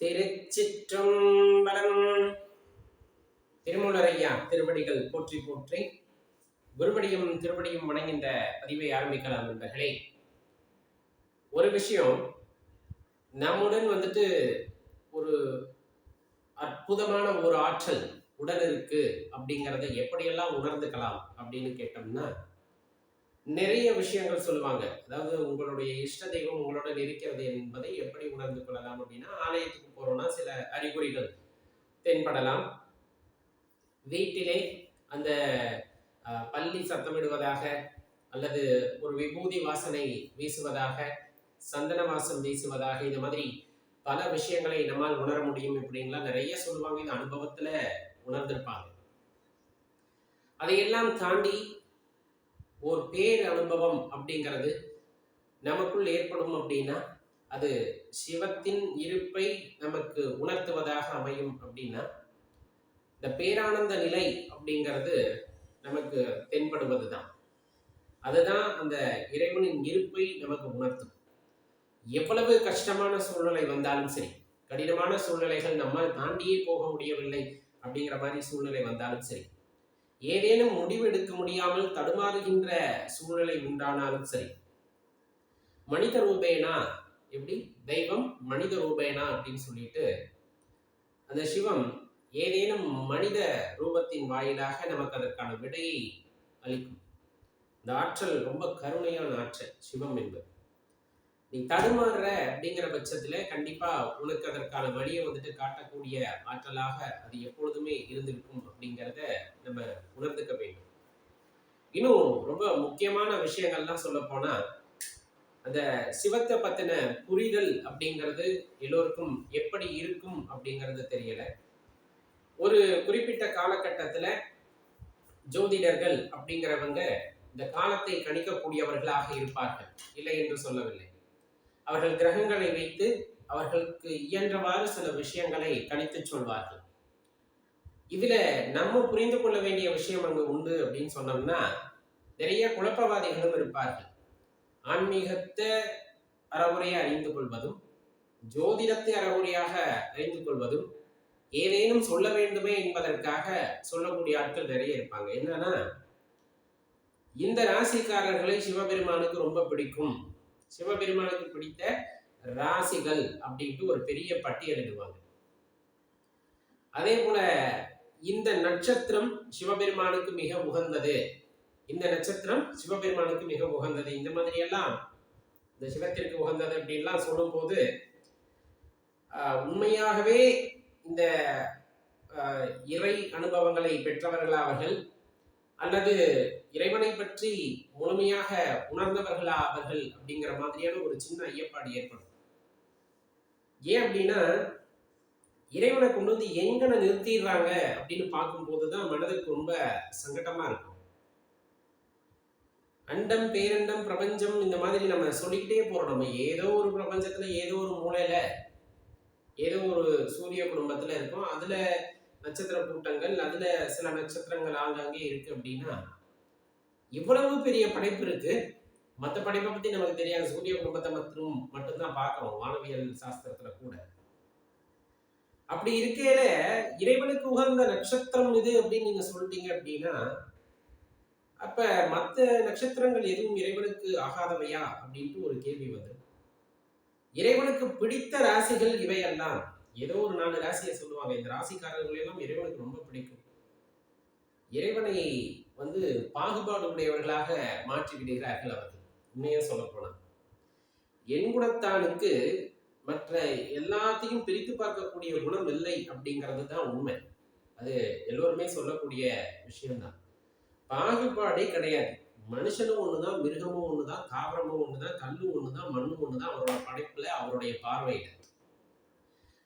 திருச்சிற்றம்பலம். திருமூலரையா திருவடிகள் போற்றி போற்றி. குருவடியும் திருவடியும் வணங்கின்ற பதிவை ஆரம்பிக்கலாம் நண்பர்களே. ஒரு விஷயம், நம்முடன் ஒரு அற்புதமான ஒரு ஆற்றல் உடல் இருக்கு அப்படிங்கிறத எப்படியெல்லாம் உணர்ந்துக்கலாம் அப்படின்னு கேட்டோம்னா, நிறைய விஷயங்கள் சொல்லுவாங்க. அதாவது உங்களுடைய இஷ்ட தெய்வம் உங்களுடன் இருக்கிறது என்பதை எப்படி உணர்ந்து கொள்ளலாம் அப்படின்னா, ஆலயத்துக்கு போறோம்னா சில அறிகுறிகள் தென்படலாம். வீட்டிலே அந்த பள்ளி சத்தமிடுவதாக, அல்லது ஒரு விபூதி வாசனை வீசுவதாக, சந்தன வாசம் வீசுவதாக, இந்த மாதிரி பல விஷயங்களை நம்மால் உணர முடியும் இப்படின்லாம் நிறைய சொல்லுவாங்க. இந்த அனுபவத்துல உணர்ந்திருப்பாங்க. அதையெல்லாம் தாண்டி ஒரு பேர் அனுபவம் அப்படிங்கிறது நமக்குள் ஏற்படும் அப்படின்னா, அது சிவத்தின் இருப்பை நமக்கு உணர்த்துவதாக அமையும். அப்படின்னா இந்த பேரானந்த நிலை அப்படிங்கிறது நமக்கு தென்படுவது தான். அதுதான் அந்த இறைவனின் இருப்பை நமக்கு உணர்த்தும். எவ்வளவு கஷ்டமான சூழ்நிலை வந்தாலும் சரி, கடினமான சூழ்நிலைகள் நம்ம தாண்டியே போக முடியவில்லை அப்படிங்கிற மாதிரி சூழ்நிலை வந்தாலும் சரி, ஏதேனும் முடிவு எடுக்க முடியாமல் தடுமாறுகின்ற சூழ்நிலை உண்டானாலும் சரி, மனித ரூபேனா, எப்படி தெய்வம் மனித ரூபேனா அப்படின்னு சொல்லிட்டு அந்த சிவம் ஏதேனும் மனித ரூபத்தின் வாயிலாக நமக்கு அதற்கான விடையை அளிக்கும். இந்த ஆற்றல் ரொம்ப கருணையான ஆற்றல் சிவம் என்பது. நீ தடுமாறுற அப்படிங்கிற பட்சத்துல கண்டிப்பா உனக்கு அதற்கான வழியை காட்டக்கூடிய ஆற்றலாக அது எப்பொழுதுமே இருந்திருக்கும் அப்படிங்கிறத நம்ம உணர்ந்துக்க வேண்டும். இன்னும் ரொம்ப முக்கியமான விஷயங்கள்லாம் சொல்ல போனா, அந்த சிவத்தை பத்தின புரிதல் அப்படிங்கிறது எல்லோருக்கும் எப்படி இருக்கும் அப்படிங்கிறது தெரியல. ஒரு குறிப்பிட்ட காலகட்டத்துல ஜோதிடர்கள் அப்படிங்கிறவங்க இந்த காலத்தை கணிக்கக்கூடியவர்களாக இருப்பார்கள், இல்லை என்று சொல்லவில்லை. அவர்கள் கிரகங்களை வைத்து அவர்களுக்கு இயன்றவாறு சில விஷயங்களை கணித்து சொல்வார்கள். இதுல நம்ம புரிந்து கொள்ள வேண்டிய விஷயம் அங்கு உண்டு அப்படின்னு சொன்னோம்னா, நிறைய குழப்பவாதிகளும் இருப்பார்கள். ஆன்மீகத்தை அறவுரையை அறிந்து கொள்வதும், ஜோதிடத்தை அறவுரையாக அறிந்து கொள்வதும், ஏதேனும் சொல்ல வேண்டுமே என்பதற்காக சொல்லக்கூடிய ஆட்கள் நிறைய இருப்பாங்க. என்னன்னா, இந்த ராசிக்காரர்களை சிவபெருமானுக்கு ரொம்ப பிடிக்கும், சிவபெருமானுக்கு பிடித்த ராசிகள் அப்படின்ட்டு ஒரு பெரிய பட்டியலிடுவாங்க. அதே போல இந்த நட்சத்திரம் சிவபெருமானுக்கு மிக உகந்தது, இந்த நட்சத்திரம் சிவபெருமானுக்கு மிக உகந்தது, இந்த மாதிரி எல்லாம் இந்த சிவத்திற்கு உகந்தது அப்படின்லாம் சொல்லும் போது, உண்மையாகவே இந்த இறை அனுபவங்களை பெற்றவர்களா அவர்கள், அல்லது இறைவனை பற்றி முழுமையாக உணர்ந்தவர்களா அவர்கள் அப்படிங்கிற மாதிரியான ஒரு சின்ன ஐயப்பாடு ஏற்படும். ஏன் அப்படின்னா, இறைவனை கொண்டு வந்து எங்கன நிறுத்திடுறாங்க அப்படின்னு பார்க்கும்போதுதான் மனதுக்கு ரொம்ப சங்கடமா இருக்கும். அண்டம் பேரண்டம் பிரபஞ்சம் இந்த மாதிரி நம்ம சொல்லிக்கிட்டே போறோம். நம்ம ஏதோ ஒரு பிரபஞ்சத்துல ஏதோ ஒரு மூலையில ஏதோ ஒரு சூரிய குடும்பத்துல இருக்கும், அதுல நட்சத்திர கூட்டங்கள், அதுல சில நட்சத்திரங்கள் ஆங்காங்கே இருக்கு. அப்படின்னா இவ்வளவு பெரிய படைப்பு இருக்கு, மற்ற படைப்பை பத்தி நமக்கு தெரியாது. சூரிய குடும்பத்தை மட்டும்தான் பார்க்கிறோம் வானவியல் சாஸ்திரத்துல கூட. அப்படி இருக்கையில இறைவனுக்கு உகந்த நட்சத்திரம் இது அப்படின்னு நீங்க சொல்லிட்டீங்க அப்படின்னா, அப்ப மற்ற நட்சத்திரங்கள் எதுவும் இறைவனுக்கு ஆகாதவையா அப்படின்ட்டு ஒரு கேள்வி வந்து, இறைவனுக்கு பிடித்த ராசிகள் இவையெல்லாம், ஏதோ ஒரு 4 ராசியை சொல்லுவாங்க, இந்த ராசிக்காரர்கள் எல்லாம் இறைவனுக்கு ரொம்ப பிடிக்கும். இறைவனை பாகுபாடு உடையவர்களாக மாற்றி விடுகிறார்கள் அவர்கள். உண்மையா சொல்ல போனா, என் குணத்தானுக்கு மற்ற எல்லாத்தையும் பிரித்து பார்க்கக்கூடிய குணம் இல்லை அப்படிங்கிறது தான் உண்மை. அது எல்லோருமே சொல்லக்கூடிய விஷயம்தான். பாகுபாடே கிடையாது. மனுஷனும் ஒண்ணுதான், மிருகமும் ஒண்ணுதான், தாவரமும் ஒண்ணுதான், கல்லும் ஒண்ணுதான், மண்ணும் ஒண்ணுதான் அவரோட படைப்புல, அவருடைய பார்வையில.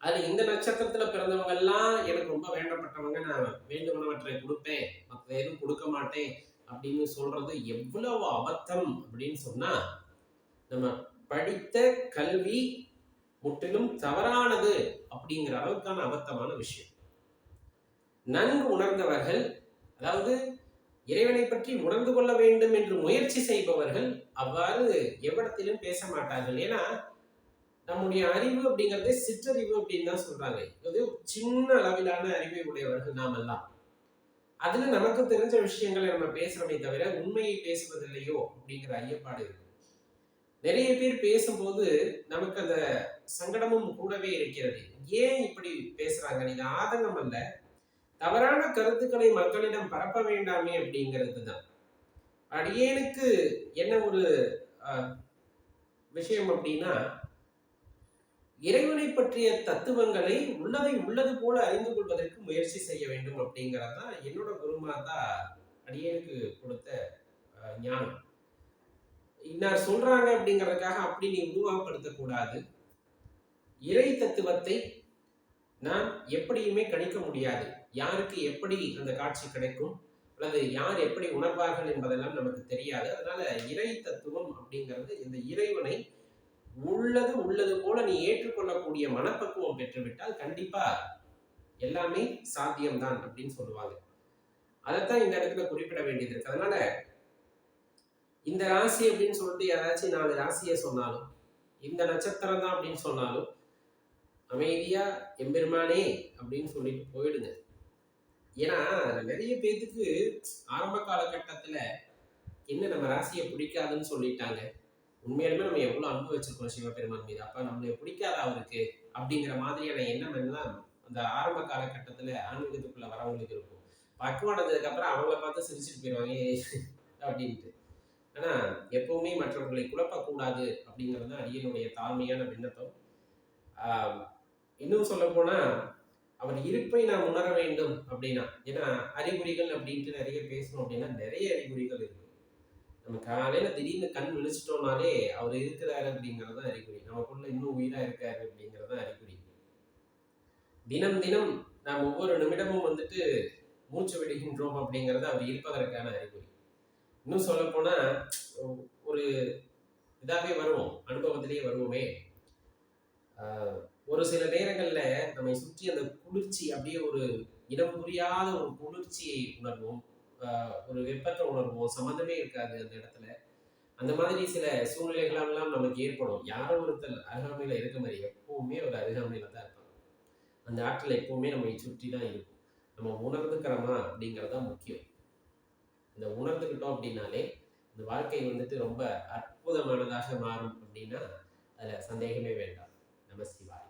அது இந்த நட்சத்திரத்துல பிறந்தவங்க எல்லாம் எனக்கு ரொம்ப வேண்டப்பட்டவங்க, நான் வேண்டுமானவற்றை கொடுப்பேன், மற்ற எதுவும் கொடுக்க மாட்டேன் அப்படின்னு சொல்றது எவ்வளவு அபத்தம் அப்படின்னு சொன்னா, நம்ம படித்த கல்வி முற்றிலும் தவறானது அப்படிங்கிற அளவுக்கான அபத்தமான விஷயம். நன்கு உணர்ந்தவர்கள், அதாவது இறைவனை பற்றி உணர்ந்து கொள்ள வேண்டும் என்று முயற்சி செய்பவர்கள் அவ்வாறு எவ்விடத்திலும் பேச மாட்டார்கள். ஏன்னா நம்முடைய அறிவு அப்படிங்கிறதே சிற்றறிவு அப்படின்னு தான் சொல்றாங்க. இது சின்ன அளவிலான அறிவை உடையவர்கள் நாம் எல்லாம். அதுல நமக்கு தெரிஞ்ச விஷயங்களை நம்ம பேசுறோமே தவிர உண்மையை பேசுவதில்லையோ அப்படிங்கிற ஐயப்பாடு இருக்கு. நிறைய பேர் பேசும்போது நமக்கு அந்த சங்கடமும் கூடவே இருக்கிறது. ஏன் இப்படி பேசுறாங்க? இது ஆதங்கம் அல்ல, தவறான கருத்துக்களை மக்களிடம் பரப்ப வேண்டாமே அப்படிங்கிறது தான். அடியேனுக்கு என்ன ஒரு விஷயம் அப்படின்னா, இறைவனை பற்றிய தத்துவங்களை உள்ளதை உள்ளது போல அறிந்து கொள்வதற்கு முயற்சி செய்ய வேண்டும் அப்படிங்கிறது தான் என்னோட குருமாதா அடியேனுக்கு கொடுத்த ஞானம். இன்னார் சொல்றாங்க அப்படிங்கிறதுக்காக அப்படி நீ உருவகப்படுத்தக்கூடாது. இறை தத்துவத்தை நாம் எப்படியுமே கணிக்க முடியாது. யாருக்கு எப்படி அந்த காட்சி கிடைக்கும் அல்லது யார் எப்படி உணர்வார்கள் என்பதெல்லாம் நமக்கு தெரியாது. அதனால இறை தத்துவம் அப்படிங்கிறது இந்த இறைவனை உள்ளது போல நீ ஏற்றுக்கொள்ளக்கூடிய மனப்பக்குவம் பெற்றுவிட்டால் கண்டிப்பா எல்லாமே சாத்தியம்தான் அப்படின்னு சொல்லுவாங்க. அதைத்தான் இந்த இடத்துல குறிப்பிட வேண்டியது இருக்கு. அதனால இந்த ராசி அப்படின்னு சொல்லிட்டு யாராச்சும் 4 ராசியை சொன்னாலும், இந்த நட்சத்திரம் தான் அப்படின்னு சொன்னாலும் அமைதியா எம்பெருமானே அப்படின்னு சொல்லிட்டு போயிடுங்க. ஏன்னா நிறைய பேத்துக்கு ஆரம்ப காலகட்டத்துல என்ன நம்ம ராசியை பிடிக்காதுன்னு சொல்லிட்டாங்க. உண்மையாலுமே நம்ம எவ்வளவு அன்பு வச்சிருக்கோம் சிவபெருமான் மீது, அப்ப நம்மளை பிடிக்காத அவருக்கு அப்படிங்கிற மாதிரியான எண்ணம் எல்லாம் அந்த ஆரம்ப காலகட்டத்துல ஆன்மீகத்துக்குள்ள வரவங்களுக்கு இருக்கும். பக்குவானதுக்கு அப்புறம் அவங்கள பார்த்து சிரிச்சுட்டு போயிடுவாங்க அப்படின்ட்டு. ஆனா எப்பவுமே மற்றவர்களை குழப்பக்கூடாது அப்படிங்கிறது தான் அடியனுடைய தாழ்மையான விண்ணப்பம். இன்னும் சொல்ல போனா அவர் இருப்பை நாம் உணர வேண்டும் அப்படின்னா, ஏன்னா அறிகுறிகள் அப்படின்ட்டு நிறைய பேசணும் அப்படின்னா நிறைய அறிகுறிகள் இருக்கு. நம்ம காலையில திடீர்னு கண் விழிச்சிட்டோம்னாலே அவர் இருக்கிறாரு அப்படிங்கிறது தான் அறிகுறி. நமக்குள்ள இன்னும் உயிரா இருக்காரு அப்படிங்கிறது தான் அறிகுறி. தினம் தினம் நாம் ஒவ்வொரு நிமிடமும் வந்துட்டு மூச்சு விடுகின்றோம் அப்படிங்கிறது அவர் இருப்பதற்கான அறிகுறி. இன்னும் சொல்ல போனா ஒரு இதாவே வருவோம், அனுபவத்திலேயே வருவோமே. ஒரு சில நேரங்கள்ல நம்மை சுற்றி அந்த குளிர்ச்சி அப்படியே ஒரு இடம் புரியாத ஒரு குளிர்ச்சியை உணர்வோம், ஒரு வெப்பத்தை உணர்வோம், சம்மந்தமே இருக்காது அந்த இடத்துல. அந்த மாதிரி சில சூழ்நிலைகளெல்லாம் நமக்கு ஏற்படும். யாரோ ஒருத்தர் அருகாமையில இருக்க மாதிரி எப்பவுமே ஒரு அருகாமையில தான் இருப்பாங்க. அந்த ஆற்றல் எப்பவுமே நம்மை சுற்றி தான் இருக்கும். நம்ம உணர்ந்துக்கிறோமா அப்படிங்கிறதான் முக்கியம். இந்த உணர்ந்துக்கிட்டோம் அப்படின்னாலே இந்த வாழ்க்கை வந்துட்டு ரொம்ப அற்புதமானதாக மாறும் அப்படின்னா அதுல சந்தேகமே வேண்டாம். நம சிவாய.